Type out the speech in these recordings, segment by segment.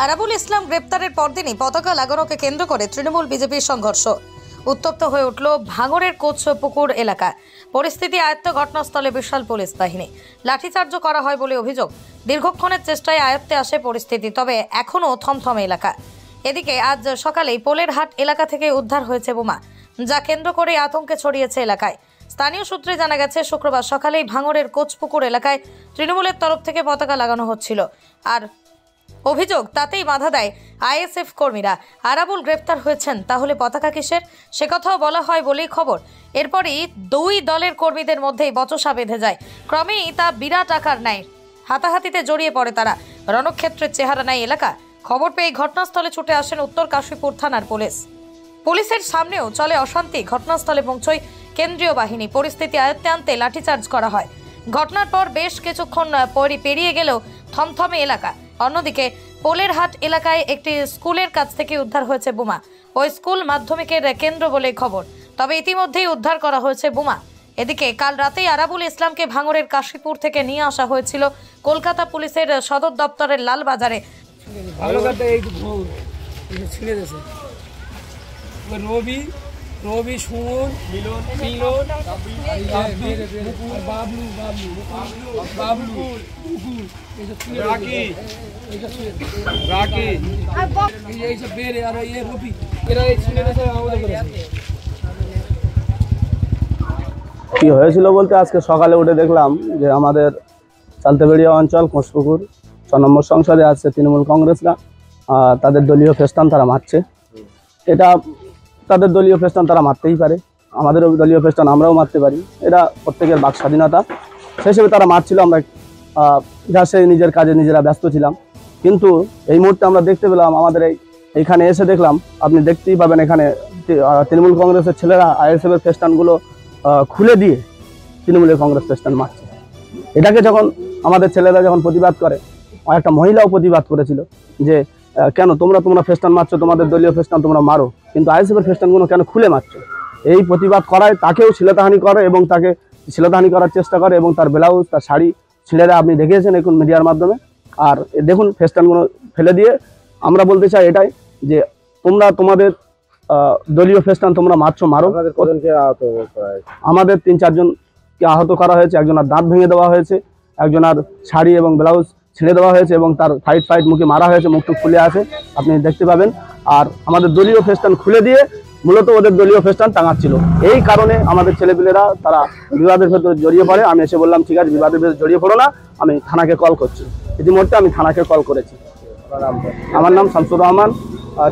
আরাবুল ইসলাম গ্রেপ্তারের পরদিনই পতাকা লাগানোকে কেন্দ্র করে তৃণমূল বিজেপির সংঘর্ষ উত্তপ্ত হয়ে উঠল ভাঙড়ের কোচপুকুর এলাকা। পরিস্থিতি আয়ত্ত, ঘটনাস্থলে বিশাল পুলিশ বাহিনী, লাঠিচার্জ করা হয় বলে অভিযোগ। দীর্ঘক্ষণের চেষ্টায় আয়ত্তে আসে পরিস্থিতি, তবে এখনও থমথমে এলাকা। এদিকে আজ সকালেই পোলেরহাট এলাকা থেকে উদ্ধার হয়েছে বোমা, যা কেন্দ্র করে আতঙ্কে ছড়িয়েছে এলাকায়। স্থানীয় সূত্রে জানা গেছে, শুক্রবার সকালেই ভাঙড়ের কোচপুকুর এলাকায় তৃণমূলের তরফ থেকে পতাকা লাগানো হচ্ছিল, আর অভিযোগ তাতেই বাধা দেয় আইএসএফ কর্মীরা। আরাবুল গ্রেপ্তার হয়েছেন, তাহলে পতাকা কিসের, সে কথাও বলা হয় বলেই খবর। এরপরই দুই দলের কর্মীদের মধ্যেই বচসা বেঁধে যায়। ক্রমেই তা বিরাট আকার নেয়, হাতাহাতিতে জড়িয়ে পড়ে তারা। রণক্ষেত্রের চেহারা নেয় এলাকা। খবর পেয়ে ঘটনাস্থলে ছুটে আসেন উত্তর কাশীপুর থানার পুলিশ। পুলিশের সামনেও চলে অশান্তি। ঘটনাস্থলে পৌঁছয় কেন্দ্রীয় বাহিনী। পরিস্থিতি আয়ত্তে আনতে লাঠিচার্জ করা হয়। ঘটনার পর বেশ কিছুক্ষণ পেরিয়ে গেলেও থমথমে এলাকা। অন্যদিকে পোলেরহাট এলাকায় একটি স্কুলের কাছ থেকে উদ্ধার হয়েছে বোমা। ওই স্কুল মাধ্যমিকের কেন্দ্র বলে খবর, তবে ইতিমধ্যেই উদ্ধার করা হয়েছে বোমা। এদিকে কাল রাতেই আরাবুল ইসলামকে ভাঙড়ের কাশীপুর থেকে নিয়ে আসা হয়েছিল কলকাতা পুলিশের সদর দপ্তরের লালবাজারে। রবি, সুমন, মিলন, বাবলু, রাকি, এইসব বেরে আর রবি, এরা এই ছেলেদের আমাদের করেছে। কি হয়েছিল বলতে, আজকে সকালে উঠে দেখলাম যে আমাদের চালতেবেড়িয়া অঞ্চল কোচপুকুর 6 নম্বর সংসদে আছে তৃণমূল কংগ্রেসরা তাদের দলীয় ফেস্টান তারা মারছে। এটা তাদের দলীয় ফেস্টান তারা মারতেই পারে, আমাদেরও দলীয় ফেস্টান আমরাও মারতে পারি, এটা প্রত্যেকের বাক স্বাধীনতা। সেই হিসেবে তারা মারছিল, আমরা যা সেই নিজের কাজে নিজেরা ব্যস্ত ছিলাম। কিন্তু এই মুহূর্তে আমরা দেখতে পেলাম, আমাদের এইখানে এসে দেখলাম, আপনি দেখতেই পাবেন এখানে তৃণমূল কংগ্রেসের ছেলেরা আইএসএফের ফেস্টানগুলো খুলে দিয়ে তৃণমূলের কংগ্রেস ফেস্টান মারছে। এটাকে যখন আমাদের ছেলেরা যখন প্রতিবাদ করে, একটা মহিলাও প্রতিবাদ করেছিল যে কেন তোমরা ফেস্টান মারছো, তোমাদের দলীয় ফেস্টান তোমরা মারো, কিন্তু আইএসএফের ফেস্টানগুলো কেন খুলে মারছো। এই প্রতিবাদ করায় তাকেও শ্লীলতাহানি করে এবং তাকে শ্লীলতাহানি করার চেষ্টা করে এবং তার ব্লাউজ, তার শাড়ি ছেলেরা আপনি দেখিয়েছেন এখন মিডিয়ার মাধ্যমে। আর দেখুন ফেস্টানগুলো ফেলে দিয়ে আমরা বলতে চাই এটাই যে তোমরা তোমাদের দলীয় ফেস্টান তোমরা মারছো, মারো। আমাদের 3-4 জনকে আহত করা হয়েছে, একজনের দাঁত ভেঙে দেওয়া হয়েছে, একজনের শাড়ি এবং ব্লাউজ ছিঁড়ে দেওয়া হয়েছে এবং তার ফাইট মুখে মারা হয়েছে, মুখটুক খুলে আছে, আপনি দেখতে পাবেন। আর আমাদের দলীয় ফেস্টান খুলে দিয়ে মূলত ওদের দলীয় ফেস্টান টাঙাচ্ছিল। এই কারণে আমাদের ছেলেপিলেরা তারা বিবাদের ভেতরে জড়িয়ে পড়ে। আমি এসে বললাম ঠিক আছে, বিবাদের ভেতরে জড়িয়ে পড়ো না, আমি থানাকে কল করছি। ইতিমধ্যে আমি থানাকে কল করেছি। আমার নাম শামসুর রহমান,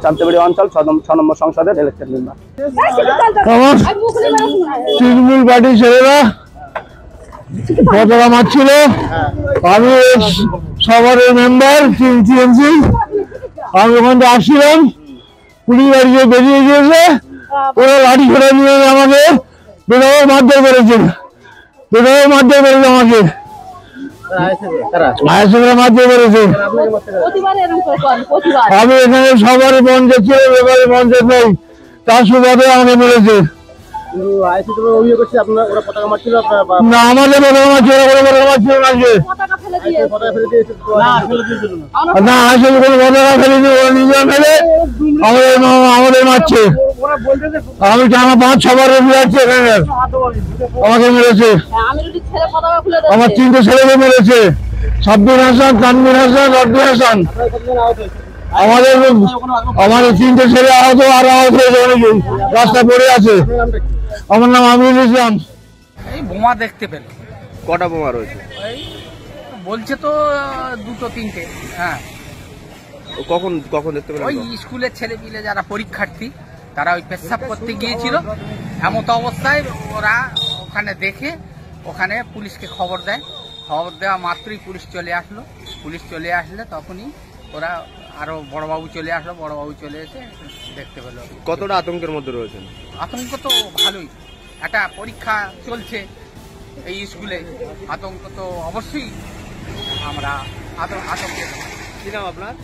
চালতেবেড়িয়া অঞ্চল 6 নম্বর সংসদের ইলেকটেড মেম্বার। তৃণমূল পার্টির ছেলেরা পতাকা মারছিল, আমি সবারের মেম্বার টিএমসি, আমি ওখান থেকে আসছিলাম, পুলিশ বাড়িতে বেরিয়ে গিয়েছে, ওরা লাঠি ছোড়া নিয়ে আমাকে বেদম মারধর করেছে, আমাকে মারধর করেছে। আমি এখানে সবার পঞ্চায়েত ছিল, ব্যাপারে পঞ্চায়েত নেই, তার সুবাদে আমাকে মেরেছে। না আমাদের পতাকা মারছিল, না আইসিএফ কোনো পতাকা ফেলেনি, ওরা নিজেরা ফেলে আমাদের মারছে। আমি টানা 5-6 বার যাচ্ছি এখানে, আমাকে মেরেছে। আমার 3টে ছেলেকে মেরেছে, সাব্বির হাসান, তানভীর হাসান, রদ্দুর হাসান। আমাদের 3টে ছেলে আহত, আর আহত হয়েছে অনেকেই, রাস্তায় পড়ে আছে। আমার নাম আমিরুল ইসলাম। এই বোমা দেখতে পেল। কটা বোমা রয়েছে বলছে তো 2-3টে। হ্যাঁ, কখন দেখতে পেলেন? ওই স্কুলের ছেলে পিলে যারা পরীক্ষার্থী, তারা ওই পেশাব করতে গিয়েছিল, এমত অবস্থায় ওরা ওখানে দেখে ওখানে পুলিশকে খবর দেয়। খবর দেওয়া মাত্রই পুলিশ চলে আসলে তখনই ওরা আরো বড়বাবু চলে আসলো, বড়বাবু চলে এসে দেখতে পেল। কতটা আতঙ্কের মধ্যে রয়েছেন? আতঙ্ক তো ভালোই, একটা পরীক্ষা চলছে এই স্কুলে, আতঙ্ক তো অবশ্যই। আমরা আতঙ্কে। কি নাম আপনার?